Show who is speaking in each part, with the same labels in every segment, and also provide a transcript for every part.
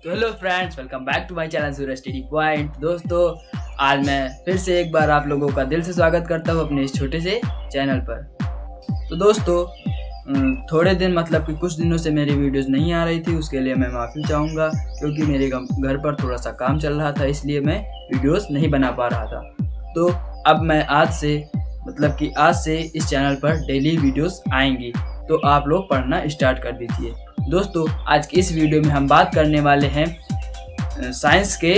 Speaker 1: तो hello friends, welcome back to my channel Suraj study point. दोस्तों, आज मैं फिर से एक बार आप लोगों का दिल से स्वागत करता हूँ अपने इस छोटे से चैनल पर। तो दोस्तों, थोड़े दिन मतलब कि कुछ दिनों से मेरी वीडियोस नहीं आ रही थी, उसके लिए मैं माफ़ी चाहूँगा क्योंकि मेरे घर पर थोड़ा सा काम चल रहा था, इसलिए मैं वीडियोस नहीं बना पा रहा था। तो अब मैं आज से इस चैनल पर डेली वीडियोस आएंगी, तो आप लोग पढ़ना स्टार्ट कर दीजिए। दोस्तों, आज की इस वीडियो में हम बात करने वाले हैं साइंस के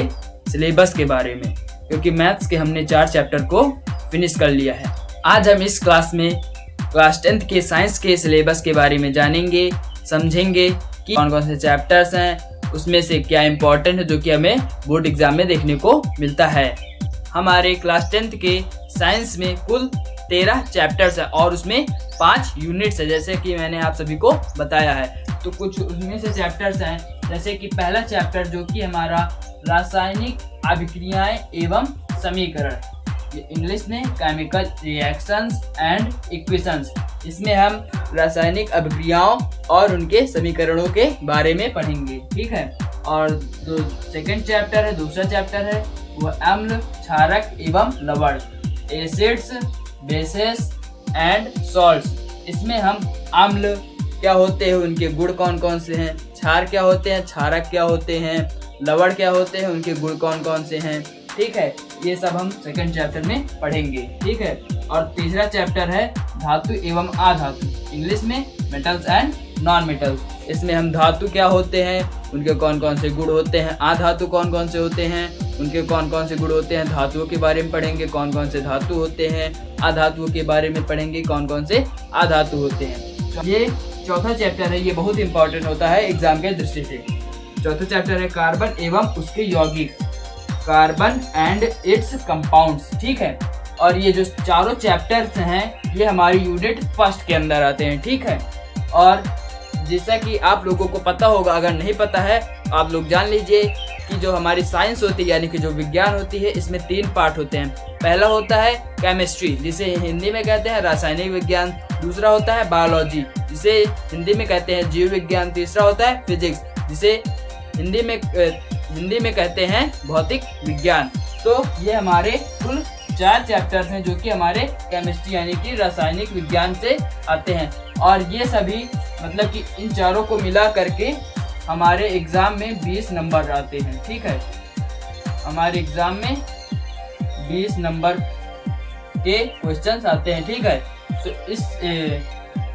Speaker 1: सिलेबस के बारे में, क्योंकि मैथ्स के हमने 4 चैप्टर को फिनिश कर लिया है। आज हम इस क्लास में क्लास 10th के साइंस के सिलेबस के बारे में जानेंगे, समझेंगे कि कौन कौन से चैप्टर्स हैं, उसमें से क्या इम्पोर्टेंट है जो कि हमें बोर्ड एग्जाम में देखने को मिलता है। हमारे क्लास 10th के साइंस में कुल 13 चैप्टर्स हैं और उसमें 5 यूनिट्स है, जैसे कि मैंने आप सभी को बताया है। तो कुछ उसमें से चैप्टर्स हैं, जैसे कि पहला चैप्टर जो कि हमारा रासायनिक अभिक्रियाएं एवं समीकरण, इंग्लिश में केमिकल रिएक्शंस एंड इक्वेशंस। इसमें हम रासायनिक अभिक्रियाओं और उनके समीकरणों के बारे में पढ़ेंगे, ठीक है। और जो सेकंड चैप्टर है, दूसरा चैप्टर है, वो अम्ल, क्षारक एवं लवण, एसिड्स, बेसेस एंड सॉल्ट्स। इसमें हम अम्ल क्या होते हैं, उनके गुण कौन कौन से हैं, क्षार क्या होते हैं, क्षारक क्या होते हैं, लवण क्या होते हैं, उनके गुण कौन कौन से हैं, ठीक है। ये सब हम सेकंड चैप्टर में पढ़ेंगे, ठीक है। और तीसरा चैप्टर है धातु एवं अधातु, इंग्लिश में मेटल्स एंड नॉन मेटल्स। इसमें हम धातु क्या होते हैं, उनके कौन कौन से गुण होते हैं, अधातु कौन कौन से होते हैं, उनके कौन कौन से गुण होते हैं, धातुओं के बारे में पढ़ेंगे, कौन कौन से धातु होते हैं, अधातुओं के बारे में पढ़ेंगे, कौन कौन से अधातु होते हैं। ये चौथा चैप्टर है, ये बहुत इंपॉर्टेंट होता है एग्जाम के दृष्टि से। चौथा चैप्टर है कार्बन एवं उसके यौगिक, कार्बन एंड इट्स कंपाउंड्स, ठीक है। और ये जो चारों चैप्टर्स हैं ये हमारी यूनिट फर्स्ट के अंदर आते हैं, ठीक है। और जैसा कि आप लोगों को पता होगा, अगर नहीं पता है तो आप लोग जान लीजिए कि जो हमारी साइंस होती है यानी कि जो विज्ञान होती है, इसमें 3 पार्ट होते हैं। पहला होता है केमिस्ट्री, जिसे हिंदी में कहते हैं रासायनिक विज्ञान। दूसरा होता है बायोलॉजी, जिसे हिंदी में कहते हैं जीव विज्ञान। तीसरा होता है फिजिक्स, जिसे हिंदी में कहते हैं भौतिक विज्ञान। तो ये हमारे कुल 4 चैप्टर्स हैं जो कि हमारे केमिस्ट्री यानी कि रासायनिक विज्ञान से आते हैं। और ये सभी मतलब कि इन चारों को मिला करके हमारे एग्जाम में 20 नंबर आते हैं, ठीक है। हमारे एग्जाम में 20 नंबर के क्वेश्चंस आते हैं, ठीक है। तो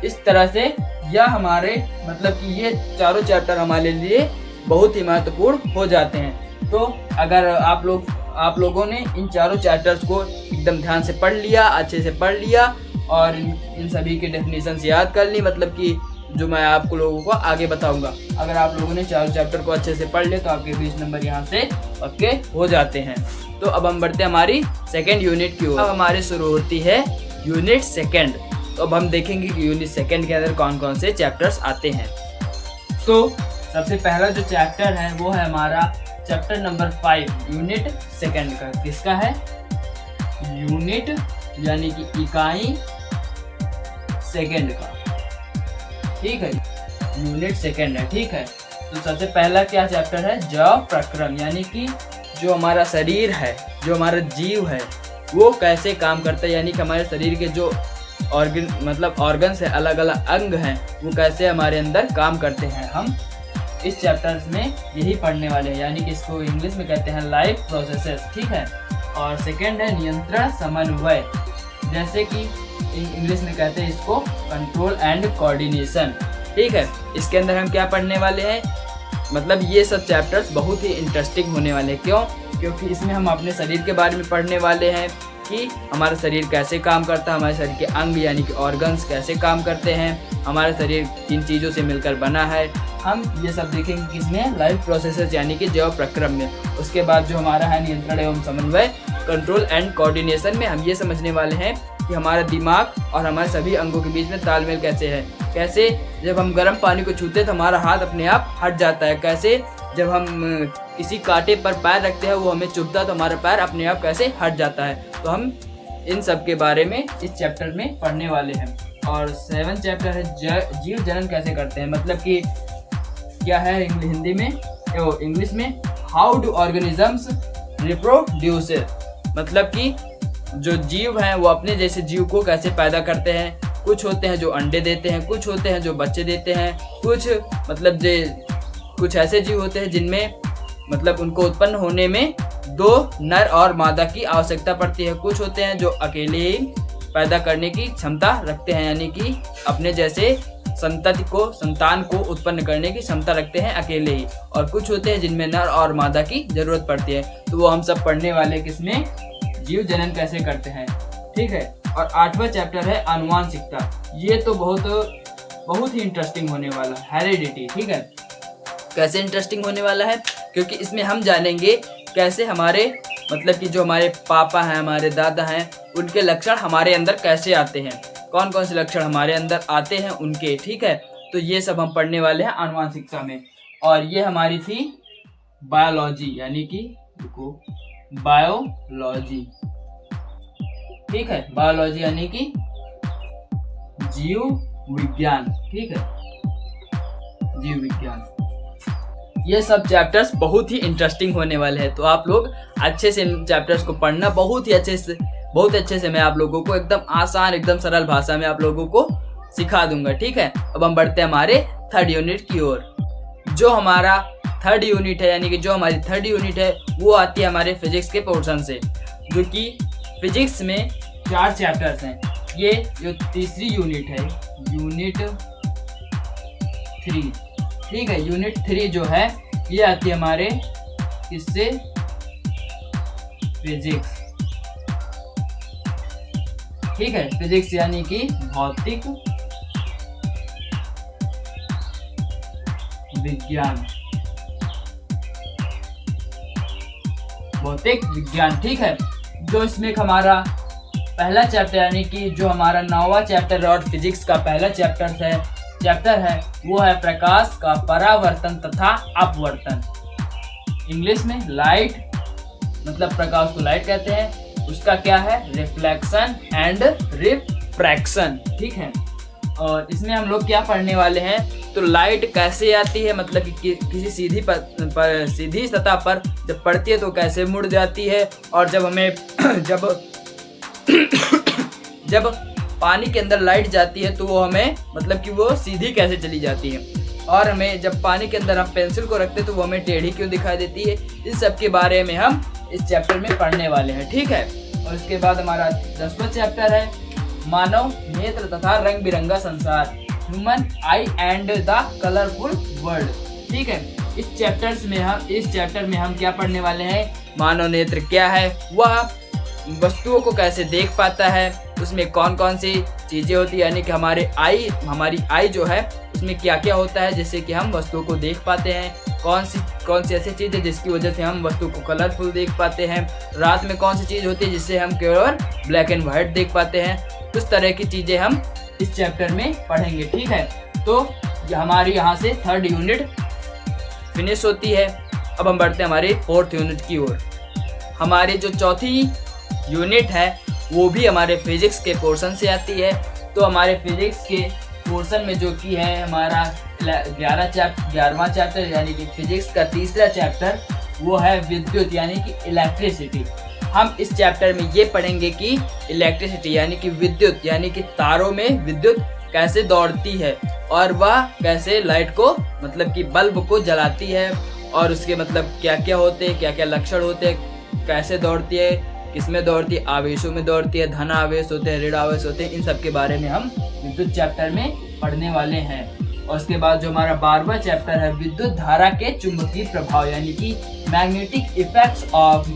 Speaker 1: इस तरह से यह हमारे मतलब कि ये चारों चैप्टर हमारे लिए बहुत ही महत्वपूर्ण हो जाते हैं। तो अगर आप लोगों ने इन चारों चैप्टर्स को एकदम ध्यान से पढ़ लिया, अच्छे से पढ़ लिया और इन सभी के डेफिनेशंस याद कर ली, मतलब कि जो मैं आपको लोगों को आगे बताऊंगा, अगर आप लोगों ने चारों चैप्टर को अच्छे से पढ़ लिया तो आपके 20 नंबर यहाँ से पक्के हो जाते हैं। तो अब हम बढ़ते हैं हमारी सेकेंड यूनिट की ओर। अब हमारी शुरू होती है यूनिट सेकेंड। तो अब हम देखेंगे कि यूनिट सेकेंड के अंदर कौन कौन से चैप्टर्स आते हैं। तो सबसे पहला जो चैप्टर है वो है हमारा चैप्टर नंबर 5, यूनिट सेकेंड का। किसका है? यूनिट यानी कि इकाई सेकेंड का, ठीक है। यूनिट सेकेंड है, ठीक है। तो सबसे पहला क्या चैप्टर है? जैव प्रक्रम, यानी कि जो हमारा शरीर है, जो हमारा जीव है, वो कैसे काम करता है, यानी कि हमारे शरीर के जो ऑर्गन्स है, अलग अलग अंग हैं, वो कैसे हमारे अंदर काम करते हैं। हम इस चैप्टर में यही पढ़ने वाले हैं, यानी कि इसको इंग्लिश में कहते हैं लाइफ प्रोसेसेस, ठीक है। और सेकेंड है नियंत्रण समन्वय, जैसे कि इंग्लिश में कहते हैं इसको कंट्रोल एंड कोऑर्डिनेशन, ठीक है। इसके अंदर हम क्या पढ़ने वाले हैं, मतलब ये सब चैप्टर्स बहुत ही इंटरेस्टिंग होने वाले हैं। क्यों? क्योंकि इसमें हम अपने शरीर के बारे में पढ़ने वाले हैं कि हमारा शरीर कैसे काम करता है, हमारे शरीर के अंग यानी कि ऑर्गन्स कैसे काम करते हैं, हमारा शरीर किन चीज़ों से मिलकर बना है। हम ये सब देखेंगे किसमें? लाइफ प्रोसेसेस यानी कि जैव प्रक्रम में। उसके बाद जो हमारा है नियंत्रण एवं समन्वय, कंट्रोल एंड कोऑर्डिनेशन में हम ये समझने वाले हैं कि हमारा दिमाग और हमारे सभी अंगों के बीच में तालमेल कैसे है। कैसे जब हम गर्म पानी को छूते हैं तो हमारा हाथ अपने आप हट जाता है। कैसे जब हम किसी कांटे पर पैर रखते हैं वो हमें चुभता है तो हमारा पैर अपने आप कैसे हट जाता है। तो हम इन सब के बारे में इस चैप्टर में पढ़ने वाले हैं। और 7 चैप्टर है जीव जनन कैसे करते हैं, मतलब कि क्या है हिंदी में इंग्लिश में हाउ डू ऑर्गेनिजम्स रिप्रोड्यूस, मतलब कि जो जीव हैं वो अपने जैसे जीव को कैसे पैदा करते हैं। कुछ होते हैं जो अंडे देते हैं, कुछ होते हैं जो बच्चे देते हैं, कुछ मतलब कुछ ऐसे जीव होते हैं जिनमें मतलब उनको उत्पन्न होने में 2 नर और मादा की आवश्यकता पड़ती है। कुछ होते हैं जो अकेले ही पैदा करने की क्षमता रखते हैं, यानी कि अपने जैसे संतान को उत्पन्न करने की क्षमता रखते हैं अकेले ही। और कुछ होते हैं जिनमें नर और मादा की जरूरत पड़ती है। तो वो हम सब पढ़ने वाले किसमें, जीव जनन कैसे करते हैं, ठीक है। और 8वां चैप्टर है आनुवांशिकता। ये तो बहुत ही इंटरेस्टिंग होने वाला है, हेरिडिटी, ठीक है। कैसे इंटरेस्टिंग होने वाला है, क्योंकि इसमें हम जानेंगे कैसे हमारे मतलब कि जो हमारे पापा हैं, हमारे दादा हैं, उनके लक्षण हमारे अंदर कैसे आते हैं, कौन कौन से लक्षण हमारे अंदर आते हैं उनके, ठीक है। तो ये सब हम पढ़ने वाले हैं आनुवांशिकता में। और ये हमारी थी बायोलॉजी, यानी कि बायोलॉजी, ठीक है। बायोलॉजी यानी कि जीव विज्ञान, ठीक है, जीव विज्ञान। ये सब चैप्टर्स बहुत ही इंटरेस्टिंग होने वाले हैं। तो आप लोग अच्छे से इन चैप्टर्स को पढ़ना, बहुत अच्छे से मैं आप लोगों को एकदम आसान, एकदम सरल भाषा में आप लोगों को सिखा दूंगा, ठीक है। अब हम बढ़ते हैं हमारे 3rd यूनिट की ओर। जो हमारा 3rd यूनिट है, यानी कि जो हमारी 3rd यूनिट है वो आती है हमारे फिजिक्स के पोर्शन से, जो कि फिजिक्स में 4 चैप्टर्स हैं। ये जो तीसरी यूनिट है, यूनिट 3, ठीक है। यूनिट 3 जो है ये आती है हमारे इससे फिजिक्स, ठीक है। फिजिक्स यानी कि भौतिक विज्ञान, भौतिक विज्ञान, ठीक है। जो इसमें हमारा पहला चैप्टर यानी कि जो हमारा 9वां चैप्टर और फिजिक्स का पहला चैप्टर है वो है प्रकाश का परावर्तन तथा अपवर्तन। इंग्लिश में लाइट, मतलब प्रकाश को लाइट कहते हैं, उसका क्या है, रिफ्लेक्शन एंड रिफ्रैक्शन, ठीक है। और इसमें हम लोग क्या पढ़ने वाले हैं, तो लाइट कैसे आती है, मतलब कि किसी सीधी सतह पर जब पड़ती है तो कैसे मुड़ जाती है, और जब हमें जब पानी के अंदर लाइट जाती है तो वो हमें मतलब कि वो सीधी कैसे चली जाती है, और हमें जब पानी के अंदर हम पेंसिल को रखते हैं तो वो हमें टेढ़ी क्यों दिखाई देती है। इस सब के बारे में हम इस चैप्टर में पढ़ने वाले हैं, ठीक है। और इसके बाद हमारा 10वां चैप्टर है मानव नेत्र तथा रंग बिरंगा संसार, human I and the colourful world, ठीक है। इस चैप्टर में हम क्या पढ़ने वाले हैं, मानव नेत्र क्या है, वह वस्तुओं को कैसे देख पाता है, उसमें कौन कौन सी चीज़ें होती है, यानी कि हमारी आई जो है उसमें क्या क्या होता है जिससे कि हम वस्तुओं को देख पाते हैं, कौन सी ऐसी चीज़ है जिसकी वजह से हम वस्तु को कलरफुल देख पाते हैं, रात में कौन सी चीज़ होती है जिससे हम केवल ब्लैक एंड वाइट देख पाते हैं। उस तरह की चीज़ें हम इस चैप्टर में पढ़ेंगे, ठीक है। तो हमारी यहाँ से 3rd यूनिट फिनिश होती है। अब हम बढ़ते हैं हमारी 4th यूनिट की ओर। हमारी जो 4थी यूनिट है वो भी हमारे फिजिक्स के पोर्शन से आती है। तो हमारे फिजिक्स के पोर्शन में जो कि है हमारा 11वां चैप्टर, यानी कि फिजिक्स का 3रा चैप्टर, वो है विद्युत यानी कि इलेक्ट्रिसिटी। हम इस चैप्टर में ये पढ़ेंगे कि इलेक्ट्रिसिटी यानी कि विद्युत, यानी कि तारों में विद्युत कैसे दौड़ती है और वह कैसे लाइट को मतलब कि बल्ब को जलाती है, और उसके मतलब क्या क्या होते हैं, क्या क्या लक्षण होते हैं, कैसे दौड़ती है, किसमें दौड़ती है, आवेशों में दौड़ती है, धन आवेश होते हैं, ऋण आवेश होते हैं, इन सब के बारे में हम विद्युत चैप्टर में पढ़ने वाले हैं। और उसके बाद जो हमारा 12वां चैप्टर है विद्युत धारा के चुंबकीय प्रभाव, यानी कि magnetic effects of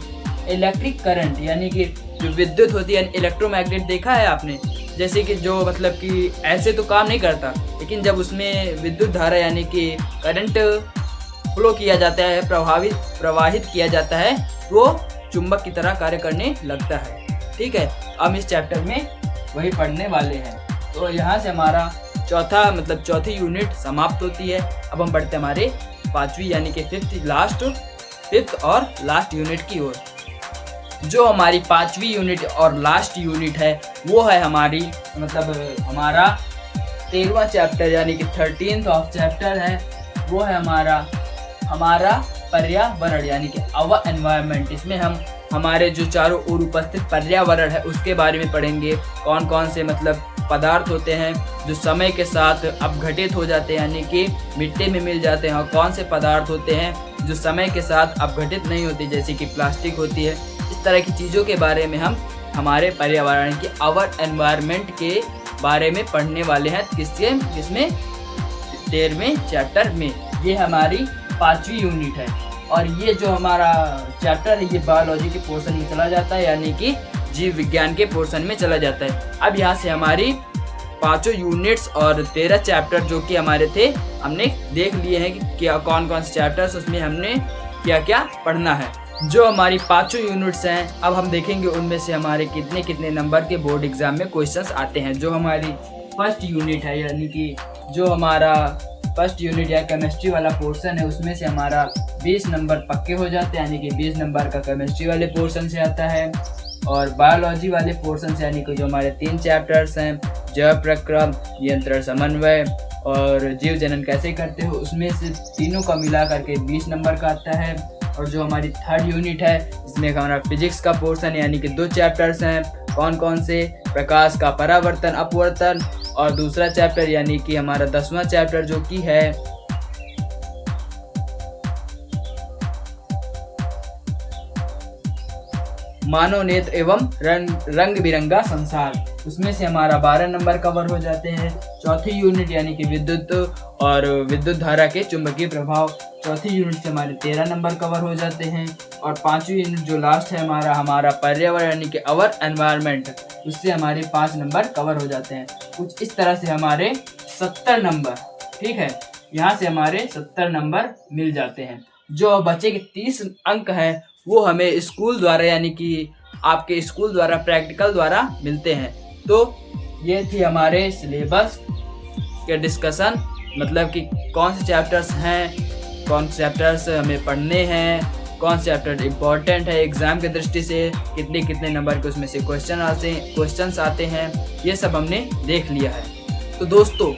Speaker 1: electric current, यानी कि जो विद्युत होती है, इलेक्ट्रोमैग्नेट देखा है आपने, जैसे कि जो मतलब कि ऐसे तो काम नहीं करता, लेकिन जब उसमें विद्युत धारा यानी कि करंट फ्लो किया जाता है, प्रवाहित किया जाता है, वो चुंबक की तरह कार्य करने लगता है, ठीक है। हम इस चैप्टर में वही पढ़ने वाले हैं। तो यहाँ से हमारा चौथी यूनिट समाप्त होती है। अब हम बढ़ते हैं हमारे 5वीं यानी कि 5th और लास्ट यूनिट की ओर। जो हमारी 5वीं यूनिट और लास्ट यूनिट है वो है हमारी हमारा 13वां चैप्टर, यानी कि 13th चैप्टर है, वो है हमारा हमारा पर्यावरण यानी कि आवर एनवायरनमेंट। इसमें हम हमारे जो चारों ओर उपस्थित पर्यावरण है उसके बारे में पढ़ेंगे। कौन कौन से मतलब पदार्थ होते हैं जो समय के साथ अपघटित हो जाते हैं यानी कि मिट्टी में मिल जाते हैं, और कौन से पदार्थ होते हैं जो समय के साथ अपघटित नहीं होती, जैसे कि प्लास्टिक होती है। इस तरह की चीज़ों के बारे में हम हमारे पर्यावरण के आवर एनवायरनमेंट के बारे में पढ़ने वाले हैं। किसमें 13वें चैप्टर में। ये हमारी 5वीं यूनिट है और ये जो हमारा चैप्टर है ये बायोलॉजी के पोर्शन में चला जाता है यानी कि जीव विज्ञान के पोर्शन में चला जाता है। अब यहाँ से हमारी 5 यूनिट्स और 13 चैप्टर जो कि हमारे थे हमने देख लिए हैं कि क्या कौन कौन से चैप्टर्स उसमें हमने क्या क्या पढ़ना है। जो हमारी 5 यूनिट्स हैं अब हम देखेंगे उनमें से हमारे कितने कितने नंबर के बोर्ड एग्जाम में क्वेश्चंस आते हैं। जो हमारी फर्स्ट यूनिट है यानी कि जो हमारा फर्स्ट यूनिट या केमिस्ट्री वाला पोर्शन है उसमें से हमारा 20 नंबर पक्के हो जाते हैं यानी कि 20 नंबर का केमिस्ट्री वाले पोर्शन से आता है। और बायोलॉजी वाले पोर्शन से यानी कि जो हमारे 3 चैप्टर्स हैं, जैव प्रक्रम, नियंत्रण, समन्वय और जीव जनन कैसे करते हो, उसमें से तीनों का मिला करके 20 नंबर का आता है। और जो हमारी थर्ड यूनिट है इसमें हमारा फिजिक्स का पोर्शन यानी कि 2 चैप्टर्स हैं। कौन कौन से? प्रकाश का परावर्तन, अपवर्तन, और दूसरा चैप्टर यानी कि हमारा 10वां चैप्टर जो कि है मानव नेत्र एवं रंग बिरंगा संसार, उसमें से हमारा 12 नंबर कवर हो जाते हैं। चौथी यूनिट यानी कि विद्युत और विद्युत धारा के चुंबकीय प्रभाव, चौथी यूनिट से हमारे 13 नंबर कवर हो जाते हैं। और 5वीं यूनिट जो लास्ट है हमारा पर्यावरण यानी कि आवर एनवायरनमेंट, उससे हमारे 5 नंबर कवर हो जाते हैं। कुछ इस तरह से हमारे 70 नंबर, ठीक है, यहाँ से हमारे 70 नंबर मिल जाते हैं। जो बचे के 30 अंक हैं वो हमें स्कूल द्वारा यानी कि आपके स्कूल द्वारा प्रैक्टिकल द्वारा मिलते हैं। तो ये थी हमारे सिलेबस के डिस्कशन, मतलब कि कौन से चैप्टर्स हैं, कौन से चैप्टर्स हमें पढ़ने हैं, कौन से चैप्टर इम्पोर्टेंट है एग्ज़ाम की दृष्टि से, कितने कितने नंबर के उसमें से क्वेश्चंस आते हैं, ये सब हमने देख लिया है। तो दोस्तों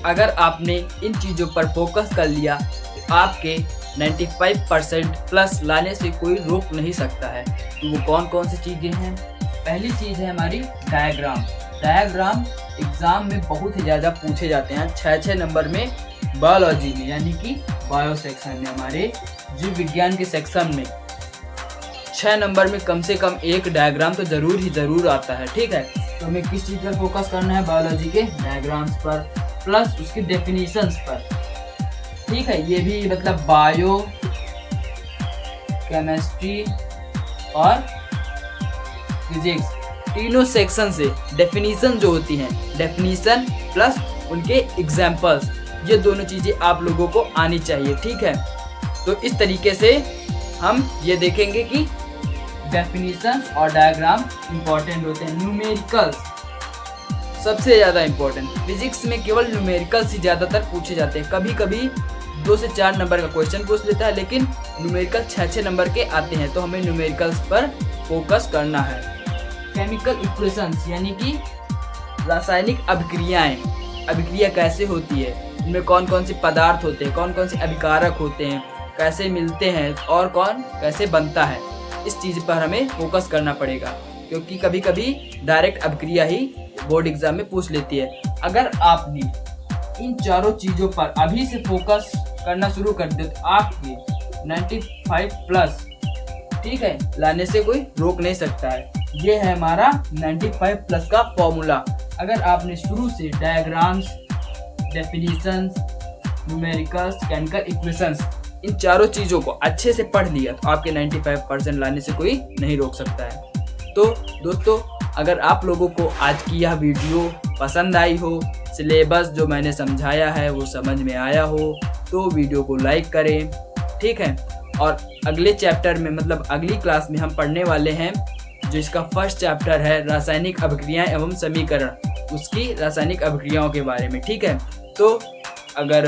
Speaker 1: अगर आपने इन चीज़ों पर फोकस कर लिया तो आपके 95% प्लस लाने से कोई रोक नहीं सकता है। तो वो कौन कौन सी चीज़ें हैं? पहली चीज़ है हमारी डायग्राम। डायग्राम एग्ज़ाम में बहुत ही ज़्यादा पूछे जाते हैं, 6 नंबर में बायोलॉजी में यानी कि बायो सेक्शन में, हमारे जीव विज्ञान के सेक्शन में 6 नंबर में कम से कम एक डायग्राम तो ज़रूर आता है। ठीक है, तो हमें किस चीज़ पर फोकस करना है? बायोलॉजी के डायग्राम्स पर प्लस उसकी डेफिनेशंस पर। ठीक है, ये भी मतलब बायो, केमिस्ट्री और फिजिक्स तीनों सेक्शन से डेफिनेशन जो होती हैं, डेफिनेशन प्लस उनके एग्जाम्पल्स, ये दोनों चीज़ें आप लोगों को आनी चाहिए। ठीक है, तो इस तरीके से हम ये देखेंगे कि डेफिनेशन और डायग्राम इंपॉर्टेंट होते हैं। न्यूमेरिकल्स सबसे ज़्यादा इंपॉर्टेंट, फिजिक्स में केवल न्यूमेरिकल्स ही ज़्यादातर पूछे जाते हैं। कभी कभी 2 से 4 नंबर का क्वेश्चन पूछ लेता है, लेकिन न्यूमेरिकल 6 नंबर के आते हैं, तो हमें न्यूमेरिकल्स पर फोकस करना है। केमिकल इक्वेशंस यानी कि रासायनिक अभिक्रिया कैसे होती है, इनमें कौन कौन से पदार्थ होते हैं, कौन कौन से अभिकारक होते हैं, कैसे मिलते हैं और कौन कैसे बनता है, इस चीज़ पर हमें फोकस करना पड़ेगा, क्योंकि कभी कभी डायरेक्ट अभिक्रिया ही बोर्ड एग्जाम में पूछ लेती है। अगर आपने इन चारों चीज़ों पर अभी से फोकस करना शुरू कर दे तो आपके 95 प्लस, ठीक है, लाने से कोई रोक नहीं सकता है। ये है हमारा 95 प्लस का फॉर्मूला। अगर आपने शुरू से diagrams, definitions, numericals, chemical equations, इन चारों चीज़ों को अच्छे से पढ़ लिया तो आपके 95% लाने से कोई नहीं रोक सकता है। तो दोस्तों अगर आप लोगों को आज की यह वीडियो पसंद आई हो, सिलेबस जो मैंने समझाया है वो समझ में आया हो, तो वीडियो को लाइक करें। ठीक है, और अगले चैप्टर में मतलब अगली क्लास में हम पढ़ने वाले हैं जो इसका फर्स्ट चैप्टर है रासायनिक अभिक्रियाएं एवं समीकरण, उसकी रासायनिक अभिक्रियाओं के बारे में। ठीक है, तो अगर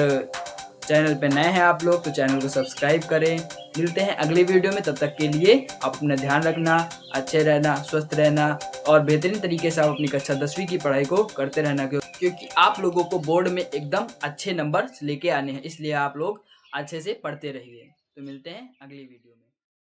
Speaker 1: चैनल पे नए हैं आप लोग तो चैनल को सब्सक्राइब करें। मिलते हैं अगली वीडियो में, तब तक के लिए अपना ध्यान रखना, अच्छे रहना, स्वस्थ रहना और बेहतरीन तरीके से आप अपनी कक्षा 10वीं की पढ़ाई को करते रहना, क्योंकि आप लोगों को बोर्ड में एकदम अच्छे नंबर लेके आने हैं, इसलिए आप लोग अच्छे से पढ़ते रहिए। तो मिलते हैं अगली वीडियो में।